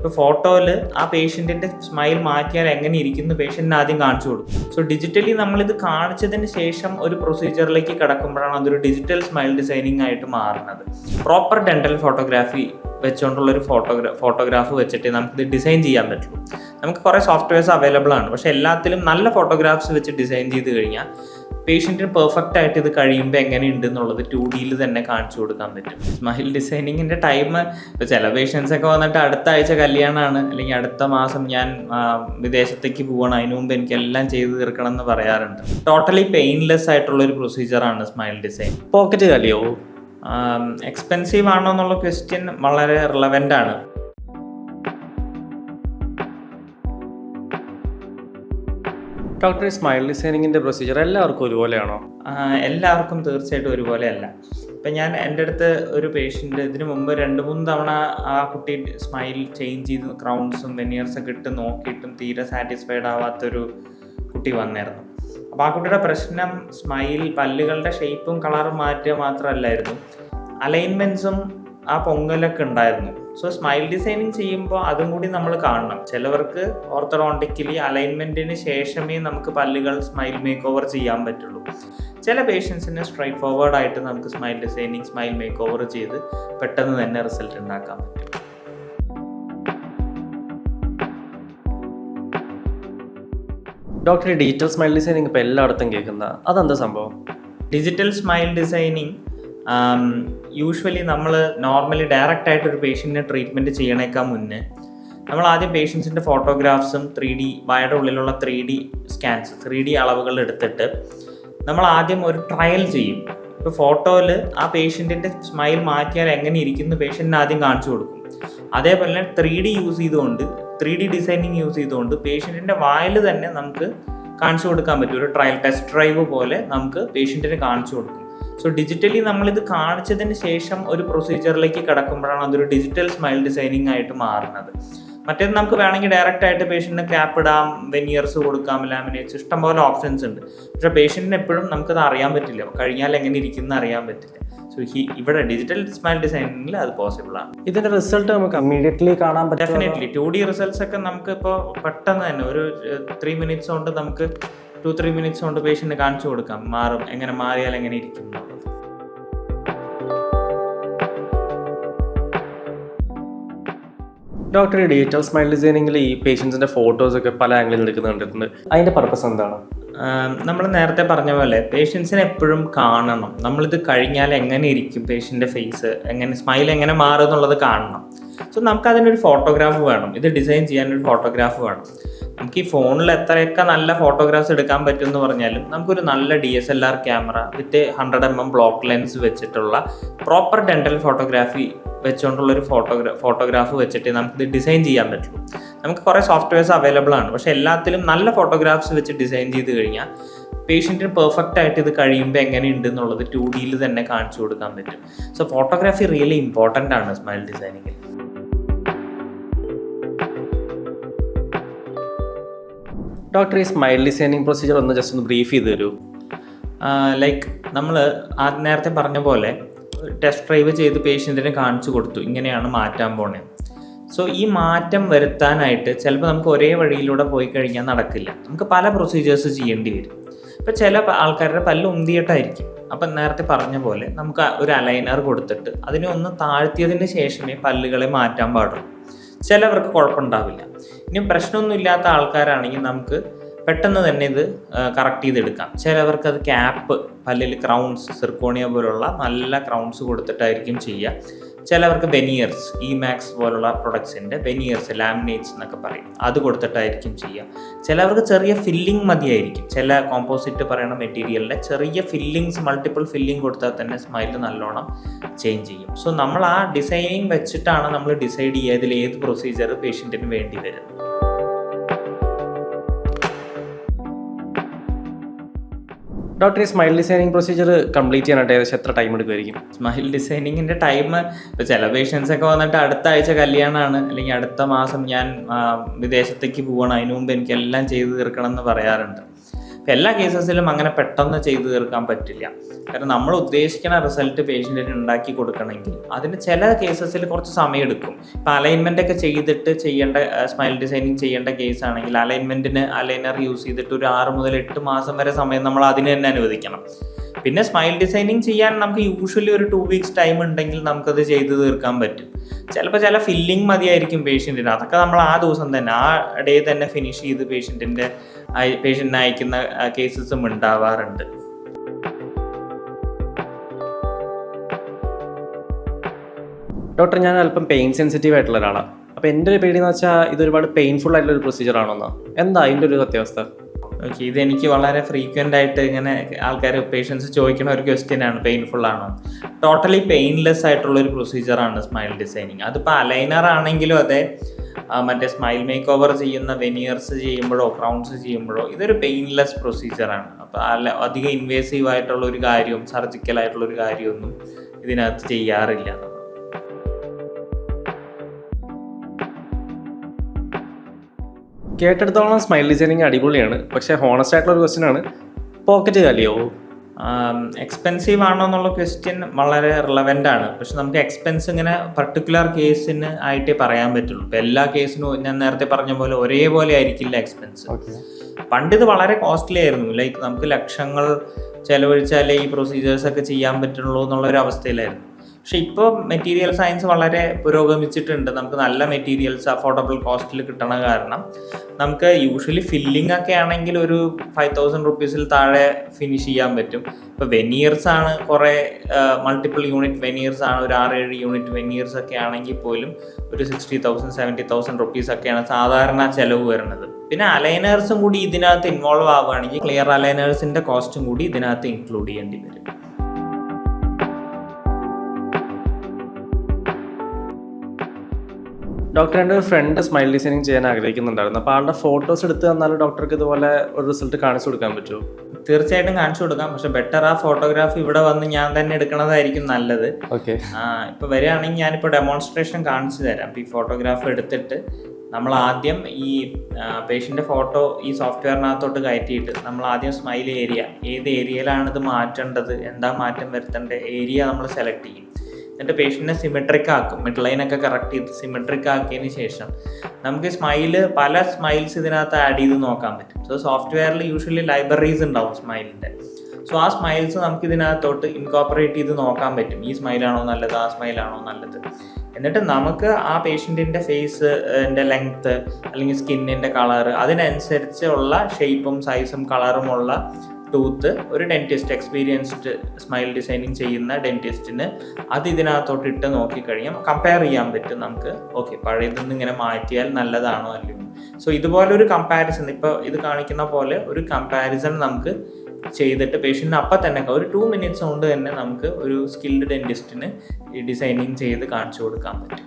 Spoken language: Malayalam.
ഇപ്പോൾ ഫോട്ടോയിൽ ആ പേഷ്യൻറ്റിൻ്റെ സ്മൈൽ മാറ്റിയാൽ എങ്ങനെ ഇരിക്കുന്നു പേഷ്യൻറ്റിന് ആദ്യം കാണിച്ചു കൊടുക്കും. സോ ഡിജിറ്റലി നമ്മളിത് കാണിച്ചതിന് ശേഷം ഒരു പ്രൊസീജിയറിലേക്ക് കിടക്കുമ്പോഴാണ് അതൊരു ഡിജിറ്റൽ സ്മൈൽ ഡിസൈനിങ് ആയിട്ട് മാറുന്നത്. പ്രോപ്പർ ഡെൻ്റൽ ഫോട്ടോഗ്രാഫി വെച്ചുകൊണ്ടുള്ളൊരു ഫോട്ടോഗ്രാഫ് വെച്ചിട്ട് നമുക്കിത് ഡിസൈൻ ചെയ്യാൻ പറ്റുള്ളൂ. നമുക്ക് കുറേ സോഫ്റ്റ്വെയർസ് അവൈലബിൾ ആണ്, പക്ഷേ എല്ലാത്തിലും നല്ല ഫോട്ടോഗ്രാഫ്സ് വെച്ച് ഡിസൈൻ ചെയ്ത് കഴിഞ്ഞാൽ പേഷ്യൻറ്റിന് പെർഫെക്റ്റ് ആയിട്ട് ഇത് കഴിയുമ്പോൾ എങ്ങനെയുണ്ട് എന്നുള്ളത് 2Dയിൽ തന്നെ കാണിച്ചു കൊടുക്കാൻ പറ്റും. സ്മൈൽ ഡിസൈനിങ്ങിൻ്റെ ടൈം ഇപ്പോൾ ചില പേഷ്യൻസ് ഒക്കെ വന്നിട്ട് അടുത്ത ആഴ്ച കല്യാണമാണ്, അല്ലെങ്കിൽ അടുത്ത മാസം ഞാൻ വിദേശത്തേക്ക് പോകണം, അതിനു മുമ്പ് എനിക്കെല്ലാം ചെയ്ത് തീർക്കണം എന്ന് പറയാറുണ്ട്. ടോട്ടലി പെയിൻലെസ് ആയിട്ടുള്ളൊരു പ്രൊസീജിയറാണ് സ്മൈൽ ഡിസൈൻ. പോക്കറ്റ് കാലിയോ എക്സ്പെൻസീവ് ആണോ എന്നുള്ള ക്വസ്റ്റ്യൻ വളരെ റിലവൻ്റ് ആണ്. ഡോക്ടർ, സ്മൈൽ ഡിസൈനിങ്ങിൻ്റെ പ്രൊസീജിയർ എല്ലാവർക്കും ഒരുപോലെയാണോ? എല്ലാവർക്കും തീർച്ചയായിട്ടും ഒരുപോലെയല്ല. ഇപ്പം ഞാൻ എൻ്റെ അടുത്ത് ഒരു പേഷ്യൻ്റ് ഇതിനു മുമ്പ് 2-3 തവണ ആ കുട്ടി സ്മൈൽ ചേഞ്ച് ചെയ്ത് ക്രൗൺസും വെനിയർസൊക്കെ ഇട്ട് നോക്കിയിട്ടും തീരെ സാറ്റിസ്ഫൈഡ് ആവാത്തൊരു കുട്ടി വന്നായിരുന്നു. അപ്പോൾ ആ കുട്ടിയുടെ പ്രശ്നം സ്മൈൽ പല്ലുകളുടെ ഷേപ്പും കളറും മാറ്റുക മാത്രമല്ലായിരുന്നു, അലൈൻമെൻറ്റ്സും ആ പൊങ്ങലൊക്കെ ഉണ്ടായിരുന്നു. സോ സ്മൈൽ ഡിസൈനിങ് ചെയ്യുമ്പോൾ അതും കൂടി നമ്മൾ കാണണം. ചിലവർക്ക് ഓർത്തഡോണ്ടിക്കലി അലൈൻമെൻറ്റിന് ശേഷമേ നമുക്ക് പല്ലുകൾ സ്മൈൽ മേക്ക് ഓവർ ചെയ്യാൻ പറ്റുള്ളൂ. ചില പേഷ്യൻസിന് സ്ട്രൈറ്റ് ഫോർവേഡ് ആയിട്ട് നമുക്ക് smile designing smile make over ചെയ്ത് പെട്ടെന്ന് തന്നെ റിസൾട്ട് ഉണ്ടാക്കാൻ പറ്റും. ഡോക്ടർ, ഡിജിറ്റൽ സ്മൈൽ ഡിസൈനിങ് ഇപ്പോൾ എല്ലായിടത്തും കേൾക്കുന്ന അതെന്താ സംഭവം? ഡിജിറ്റൽ സ്മൈൽ ഡിസൈനിങ് യൂഷ്വലി നമ്മൾ നോർമലി ഡയറക്റ്റ് ആയിട്ട് ഒരു പേഷ്യൻറ്റിനെ ട്രീറ്റ്മെൻറ്റ് ചെയ്യണേക്കാൾ മുന്നേ നമ്മൾ ആദ്യം പേഷ്യൻസിൻ്റെ ഫോട്ടോഗ്രാഫ്സും 3D വായയുടെ ഉള്ളിലുള്ള 3D സ്കാൻസ് 3D അളവുകൾ എടുത്തിട്ട് നമ്മൾ ആദ്യം ഒരു ട്രയൽ ചെയ്യും. ഇപ്പോൾ ഫോട്ടോയിൽ ആ പേഷ്യൻറ്റിൻ്റെ സ്മൈൽ മാറ്റിയാൽ എങ്ങനെ ഇരിക്കുന്നു പേഷ്യൻറ്റിന് ആദ്യം കാണിച്ചു കൊടുക്കും. അതേപോലെ 3D യൂസ് ചെയ്തുകൊണ്ട് 3D ഡിസൈനിങ് യൂസ് ചെയ്തുകൊണ്ട് പേഷ്യൻറ്റിൻ്റെ വായിൽ തന്നെ നമുക്ക് കാണിച്ചു കൊടുക്കാൻ പറ്റും. ഒരു ട്രയൽ ടെസ്റ്റ് ഡ്രൈവ് പോലെ നമുക്ക് പേഷ്യൻറ്റിന് കാണിച്ചു കൊടുക്കും. സോ ഡിജിറ്റലി നമ്മളിത് കാണിച്ചതിന് ശേഷം ഒരു പ്രൊസീജിയറിലേക്ക് കിടക്കുമ്പോഴാണ് അതൊരു ഡിജിറ്റൽ സ്മൈൽ ഡിസൈനിങ് ആയിട്ട് മാറുന്നത്. മറ്റേത് നമുക്ക് വേണമെങ്കിൽ ഡയറക്റ്റ് ആയിട്ട് പേഷ്യൻറ്റിന് ക്യാപ്പ് ഇടാം, വെനിയർസ് കൊടുക്കാം, ലാമിനേറ്റ്സ്, ഇഷ്ടംപോലെ ഓപ്ഷൻസ് ഉണ്ട്. പക്ഷേ പേഷ്യൻറ്റിന് എപ്പോഴും നമുക്കത് അറിയാൻ പറ്റില്ല, കഴിഞ്ഞാൽ എങ്ങനെ ഇരിക്കുന്നു അറിയാൻ പറ്റില്ല. സോ ഇവിടെ ഡിജിറ്റൽ സ്മൈൽ ഡിസൈനിങ്ങിൽ അത് പോസിബിൾ ആണ്. ഇതിന്റെ റിസൾട്ട് നമുക്ക് ഇമ്മീഡിയറ്റ്ലി കാണാൻ പറ്റും? ഡെഫിനറ്റ്ലി 2D റിസൾട്ട്സ് ഒക്കെ നമുക്ക് ഇപ്പോൾ പെട്ടെന്ന് തന്നെ ഒരു 3 മിനിറ്റ്സ് കൊണ്ട് നമുക്ക് 2-3 മിനിറ്റ്സ് കൊണ്ട് പേഷ്യൻറ്റിന് കാണിച്ചു കൊടുക്കാം മാറും, എങ്ങനെ മാറിയാൽ എങ്ങനെ ഇരിക്കും എന്നുള്ളത്. ഡോക്ടർ, ഡിജിറ്റൽ സ്മൈൽ ഡിസൈനിങ്ങിൽ ഈ പേഷ്യൻസിന്റെ ഫോട്ടോസൊക്കെ പല ആംഗിളിൽ നിൽക്കുന്നത് കണ്ടിട്ടുണ്ട്. അതിന്റെ പർപ്പസ് എന്താണ്? നമ്മൾ നേരത്തെ പറഞ്ഞ പോലെ പേഷ്യൻസിനെ എപ്പോഴും കാണണം. നമ്മളിത് കഴിഞ്ഞാൽ എങ്ങനെ ഇരിക്കും പേഷ്യൻ്റെ ഫേസ്, എങ്ങനെ സ്മൈൽ എങ്ങനെ മാറും എന്നുള്ളത് കാണണം. സോ നമുക്കതിനൊരു ഫോട്ടോഗ്രാഫ് വേണം. ഇത് ഡിസൈൻ ചെയ്യാനൊരു ഫോട്ടോഗ്രാഫ് വേണം. നമുക്ക് ഈ ഫോണിൽ എത്രയൊക്കെ നല്ല ഫോട്ടോഗ്രാഫ്സ് എടുക്കാൻ പറ്റും എന്ന് പറഞ്ഞാലും നമുക്കൊരു നല്ല DSLR ക്യാമറ വിത്ത് 100mm ബ്ലോക്ക് ലെൻസ് വെച്ചിട്ടുള്ള പ്രോപ്പർ ഡെൻ്റൽ ഫോട്ടോഗ്രാഫി വെച്ചുകൊണ്ടുള്ളൊരു ഫോട്ടോഗ്രാഫ് വെച്ചിട്ട് നമുക്കിത് ഡിസൈൻ ചെയ്യാൻ പറ്റുള്ളൂ. നമുക്ക് കുറേ സോഫ്റ്റ്വെയർസ് അവൈലബിൾ ആണ്, പക്ഷേ എല്ലാത്തിലും നല്ല ഫോട്ടോഗ്രാഫ്സ് വെച്ച് ഡിസൈൻ ചെയ്ത് കഴിഞ്ഞാൽ പേഷ്യൻറ്റിന് പെർഫെക്റ്റ് ആയിട്ട് ഇത് കഴിയുമ്പോൾ എങ്ങനെയുണ്ട് എന്നുള്ളത് 2Dയിൽ തന്നെ കാണിച്ചു കൊടുക്കാൻ പറ്റും. സോ ഫോട്ടോഗ്രാഫി റിയലി ഇമ്പോർട്ടൻ്റ് ആണ് സ്മൈൽ ഡിസൈനിങ്ങിൽ. ഡോക്ടർ, ഈ സ്മൈൽ ഡിസൈനിങ് പ്രൊസീജിയർ ഒന്ന് ജസ്റ്റ് ഒന്ന് ബ്രീഫ് ചെയ്ത് തരൂ. ലൈക്ക് നമ്മൾ നേരത്തെ പറഞ്ഞ പോലെ ടെസ്റ്റ് ഡ്രൈവ് ചെയ്ത് പേഷ്യൻറ്റിനെ കാണിച്ചു കൊടുത്തു, ഇങ്ങനെയാണ് മാറ്റാൻ പോണേ. സോ ഈ മാറ്റം വരുത്താനായിട്ട് ചിലപ്പോൾ നമുക്ക് ഒരേ വഴിയിലൂടെ പോയി കഴിഞ്ഞാൽ നടക്കില്ല, നമുക്ക് പല പ്രൊസീജിയേഴ്സ് ചെയ്യേണ്ടി വരും. ഇപ്പോൾ ചില ആൾക്കാരുടെ പല്ല് ഉന്തിയിട്ടായിരിക്കും. അപ്പം നേരത്തെ പറഞ്ഞ പോലെ നമുക്ക് ഒരു അലൈനർ കൊടുത്തിട്ട് അതിനെ ഒന്ന് താഴ്ത്തിയതിന് ശേഷമേ പല്ലുകളെ മാറ്റാൻ പാടുള്ളൂ. ചിലവർക്ക് കുഴപ്പമുണ്ടാവില്ല. ഇനി പ്രശ്നമൊന്നും ഇല്ലാത്ത ആൾക്കാരാണെങ്കിൽ നമുക്ക് പെട്ടെന്ന് തന്നെ ഇത് കറക്റ്റ് ചെയ്തെടുക്കാം. ചിലവർക്ക് അത് ക്യാപ്പ്, പല്ലിൽ ക്രൗൺസ്, സിർക്കോണിയ പോലുള്ള നല്ല ക്രൗൺസ് കൊടുത്തിട്ടായിരിക്കും ചെയ്യുക. ചിലവർക്ക് വെനിയർസ്, ഇമാക്സ് പോലുള്ള പ്രൊഡക്ട്സിൻ്റെ വെനിയർസ്, ലാമിനേറ്റ്സ് എന്നൊക്കെ പറയും, അത് കൊടുത്തിട്ടായിരിക്കും ചെയ്യുക. ചിലവർക്ക് ചെറിയ ഫില്ലിംഗ് മതിയായിരിക്കും. ചില കോമ്പോസിറ്റ് പറയുന്ന മെറ്റീരിയലിൻ്റെ ചെറിയ ഫില്ലിങ്സ്, മൾട്ടിപ്പിൾ ഫില്ലിംഗ് കൊടുത്താൽ തന്നെ സ്മൈൽ നല്ലോണം ചേഞ്ച് ചെയ്യും. സോ നമ്മൾ ആ ഡിസൈനിങ് വെച്ചിട്ടാണ് നമ്മൾ ഡിസൈഡ് ചെയ്യുക ഇതിൽ ഏത് പ്രൊസീജിയർ പേഷ്യൻറ്റിന് വേണ്ടി വരും. ഡോക്ടർ, ഈ സ്മൈൽ ഡിസൈനിങ് പ്രൊസീജിയർ കംപ്ലീറ്റ് ചെയ്യാനായിട്ട് ഏകദേശം എത്ര ടൈം എടുക്കുമായിരിക്കും? സ്മൈൽ ഡിസൈനിങ്ങിൻ്റെ ടൈം ഇപ്പോൾ ചില പേഷ്യൻസ് ഒക്കെ വന്നിട്ട് അടുത്ത ആഴ്ച കല്യാണമാണ്, അല്ലെങ്കിൽ അടുത്ത മാസം ഞാൻ വിദേശത്തേക്ക് പോകണം, അതിനു മുമ്പ് എനിക്കെല്ലാം ചെയ്ത് തീർക്കണം എന്ന് പറയാറുണ്ട്. എല്ലാ കേസസിലും അങ്ങനെ പെട്ടെന്ന് ചെയ്തു തീർക്കാൻ പറ്റില്ല. കാരണം നമ്മൾ ഉദ്ദേശിക്കുന്ന റിസൾട്ട് പേഷ്യൻറ്റിന് ഉണ്ടാക്കി കൊടുക്കണമെങ്കിൽ അതിന് ചില കേസസിൽ കുറച്ച് സമയം എടുക്കും. ഇപ്പം അലൈൻമെൻ്റ് ഒക്കെ ചെയ്തിട്ട് ചെയ്യേണ്ട സ്മൈൽ ഡിസൈനിങ് ചെയ്യേണ്ട കേസ് ആണെങ്കിൽ അലൈൻമെൻറ്റിന് അലൈനർ യൂസ് ചെയ്തിട്ട് ഒരു 6 മുതൽ 8 മാസം വരെ സമയം നമ്മൾ അതിന് തന്നെ അനുവദിക്കണം. പിന്നെ സ്മൈൽ ഡിസൈനിങ് ചെയ്യാൻ നമുക്ക് യൂഷ്വലി ഒരു 2 വീക്സ് ടൈം ഉണ്ടെങ്കിൽ നമുക്കത് ചെയ്ത് തീർക്കാൻ പറ്റും. ചിലപ്പോൾ ചില ഫില്ലിങ് മതിയായിരിക്കും പേഷ്യൻറ്റിന്. അതൊക്കെ നമ്മൾ ആ ദിവസം തന്നെ ആ ഡേ തന്നെ ഫിനിഷ് ചെയ്ത് പേഷ്യൻറ്റിനെ അയക്കുന്ന കേസസും ഉണ്ടാവാറുണ്ട്. ഡോക്ടർ, ഞാൻ അല്പം പെയിൻ സെൻസിറ്റീവ് ആയിട്ടുള്ള ഒരാളാണ്. അപ്പോൾ എൻ്റെ ഒരു പേടി എന്ന് വെച്ചാൽ ഇത് ഒരുപാട് പെയിൻഫുൾ ആയിട്ടുള്ള ഒരു പ്രൊസീജിയർ ആണോന്നാ? എന്താ അതിൻ്റെ ഒരു സത്യാവസ്ഥ? ഓക്കെ, ഇതെനിക്ക് വളരെ ഫ്രീക്വൻ്റ് ആയിട്ട് ഇങ്ങനെ ആൾക്കാർ പേഷ്യൻസ് ചോദിക്കുന്ന ഒരു ക്വസ്റ്റ്യൻ ആണ്, പെയിൻഫുൾ ആണോ. ടോട്ടലി പെയിൻലെസ് ആയിട്ടുള്ള ഒരു പ്രൊസീജിയറാണ് സ്മൈൽ ഡിസൈനിങ്. അതിപ്പോൾ അലൈനർ ആണെങ്കിലും അതെ, മറ്റേ സ്മൈൽ മേക്ക് ഓവർ ചെയ്യുന്ന വെനിയേഴ്സ് ചെയ്യുമ്പോഴോ ക്രൗൺസ് ചെയ്യുമ്പോഴോ ഇതൊരു പെയിൻലെസ് പ്രൊസീജിയറാണ്. അപ്പോൾ അധികം ഇൻവേസീവ് ആയിട്ടുള്ള ഒരു കാര്യവും സർജിക്കൽ ആയിട്ടുള്ള ഒരു കാര്യമൊന്നും ഇതിനകത്ത് ചെയ്യാറില്ല. കേട്ടെടുത്തോളം സ്മൈൽ ഡിസൈനിങ് അടിപൊളിയാണ്. പക്ഷേ ഹോണസ്റ്റ് ആയിട്ടുള്ള ഒരു ക്വസ്റ്റ്യൻ ആണ്, പോക്കറ്റ് കാലിയോ? എക്സ്പെൻസീവ് ആണോ എന്നുള്ള ക്വസ്റ്റ്യൻ വളരെ റിലവൻ്റ് ആണ്. പക്ഷെ നമുക്ക് എക്സ്പെൻസ് ഇങ്ങനെ പർട്ടിക്കുലർ കേസിന് ആയിട്ടേ പറയാൻ പറ്റുള്ളൂ. ഇപ്പം എല്ലാ കേസിനും ഞാൻ നേരത്തെ പറഞ്ഞ പോലെ ഒരേപോലെ ആയിരിക്കില്ല എക്സ്പെൻസ്. പണ്ട് ഇത് വളരെ കോസ്റ്റ്ലി ആയിരുന്നു. ലൈക്ക് നമുക്ക് ലക്ഷങ്ങൾ ചിലവഴിച്ചാലേ ഈ പ്രൊസീജിയേഴ്സൊക്കെ ചെയ്യാൻ പറ്റുള്ളൂ എന്നുള്ളൊരു അവസ്ഥയിലായിരുന്നു. പക്ഷെ ഇപ്പോൾ മെറ്റീരിയൽ സയൻസ് വളരെ പുരോഗമിച്ചിട്ടുണ്ട്. നമുക്ക് നല്ല മെറ്റീരിയൽസ് അഫോർഡബിൾ കോസ്റ്റിൽ കിട്ടണ കാരണം നമുക്ക് യൂഷ്വലി ഫില്ലിംഗ് ഒക്കെ ആണെങ്കിൽ ഒരു 5,000 റുപ്പീസിൽ താഴെ ഫിനിഷ് ചെയ്യാൻ പറ്റും. ഇപ്പോൾ വെനിയേഴ്സ് ആണ്, കുറേ മൾട്ടിപ്പിൾ യൂണിറ്റ് വെനിയേഴ്സ് ആണ്, ഒരു 6-7 യൂണിറ്റ് വെനിയേഴ്സ് ഒക്കെ ആണെങ്കിൽ പോലും ഒരു 60,000 70,000 റുപ്പീസ് ഒക്കെയാണ് സാധാരണ ചിലവ് വരുന്നത്. പിന്നെ അലൈനേഴ്സും കൂടി ഇതിനകത്ത് ഇൻവോൾവ് ആവുകയാണെങ്കിൽ ക്ലിയർ അലൈനേഴ്സിൻ്റെ കോസ്റ്റും കൂടി ഇതിനകത്ത് ഇൻക്ലൂഡ് ചെയ്യേണ്ടി വരും. ഡോക്ടർ, എൻ്റെ ഒരു ഫ്രണ്ട് സ്മൈൽ ഡിസൈനിങ് ചെയ്യാൻ ആഗ്രഹിക്കുന്നുണ്ടായിരുന്നു. അപ്പോൾ ആളുടെ ഫോട്ടോസ് എടുത്ത് തന്നാൽ ഡോക്ടർക്ക് ഇതുപോലെ ഒരു റിസൾട്ട് കാണിച്ചു കൊടുക്കാൻ പറ്റുമോ? തീർച്ചയായിട്ടും കാണിച്ചു കൊടുക്കാം. പക്ഷെ ബെറ്റർ ആ ഫോട്ടോഗ്രാഫി ഇവിടെ വന്ന് ഞാൻ തന്നെ എടുക്കണതായിരിക്കും നല്ലത്. ഓക്കെ, ഇപ്പോൾ വരികയാണെങ്കിൽ ഞാനിപ്പോൾ ഡെമോൺസ്ട്രേഷൻ കാണിച്ചു തരാം. ഈ ഫോട്ടോഗ്രാഫ് എടുത്തിട്ട് നമ്മൾ ആദ്യം ഈ പേഷ്യൻ്റെ ഫോട്ടോ ഈ സോഫ്റ്റ്വെയറിനകത്തോട്ട് കയറ്റിയിട്ട് നമ്മൾ ആദ്യം സ്മൈൽ ഏരിയ, ഏത് ഏരിയയിലാണ് ഇത് മാറ്റേണ്ടത്, എന്താ മാറ്റം വരുത്തേണ്ട ഏരിയ നമ്മൾ സെലക്ട് ചെയ്യും. എന്നിട്ട് പേഷ്യൻറ്റിനെ സിമെട്രിക് ആക്കും. മിഡ് ലൈനൊക്കെ കറക്റ്റ് ചെയ്ത് സിമെട്രിക് ആക്കിയതിന് ശേഷം നമുക്ക് പല സ്മൈൽസ് ഇതിനകത്ത് ആഡ് ചെയ്ത് നോക്കാൻ പറ്റും. സോ സോഫ്റ്റ്വെയറിൽ യൂഷ്വലി ലൈബ്രറീസ് ഉണ്ടാവും സ്മൈലിൻ്റെ. സോ ആ സ്മൈൽസ് നമുക്ക് ഇതിനകത്തോട്ട് ഇൻകോപ്പറേറ്റ് ചെയ്ത് നോക്കാൻ പറ്റും. ഈ സ്മൈലാണോ നല്ലത്, ആ സ്മൈലാണോ നല്ലത്. എന്നിട്ട് നമുക്ക് ആ പേഷ്യൻറ്റിൻ്റെ ഫേസിൻ്റെ ലെങ്ത്ത് അല്ലെങ്കിൽ സ്കിന്നിൻ്റെ കളറ് അതിനനുസരിച്ചുള്ള ഷേപ്പും സൈസും കളറുമുള്ള ടൂത്ത് ഒരു ഡെൻറ്റിസ്റ്റ്, എക്സ്പീരിയൻസ്ഡ് സ്മൈൽ ഡിസൈനിങ് ചെയ്യുന്ന ഡെൻറ്റിസ്റ്റിന് അത് ഇതിനകത്തോട്ട് ഇട്ട് നോക്കിക്കഴിഞ്ഞാൽ കമ്പയർ ചെയ്യാൻ പറ്റും നമുക്ക്. ഓക്കെ, പഴയതിൽ നിന്ന് ഇങ്ങനെ മാറ്റിയാൽ നല്ലതാണോ അല്ലയോ. സോ ഇതുപോലൊരു കമ്പാരിസൺ, ഇപ്പോൾ ഇത് കാണിക്കുന്ന പോലെ ഒരു കമ്പാരിസൺ നമുക്ക് ചെയ്തിട്ട് പേഷ്യൻറ്റിന് അപ്പം തന്നെ ഒരു 2 മിനിറ്റ്സ് കൊണ്ട് തന്നെ നമുക്ക് ഒരു സ്കിൽഡ് ഡെൻറ്റിസ്റ്റിന് ഈ ഡിസൈനിങ് ചെയ്ത് കാണിച്ചു കൊടുക്കാൻ പറ്റും.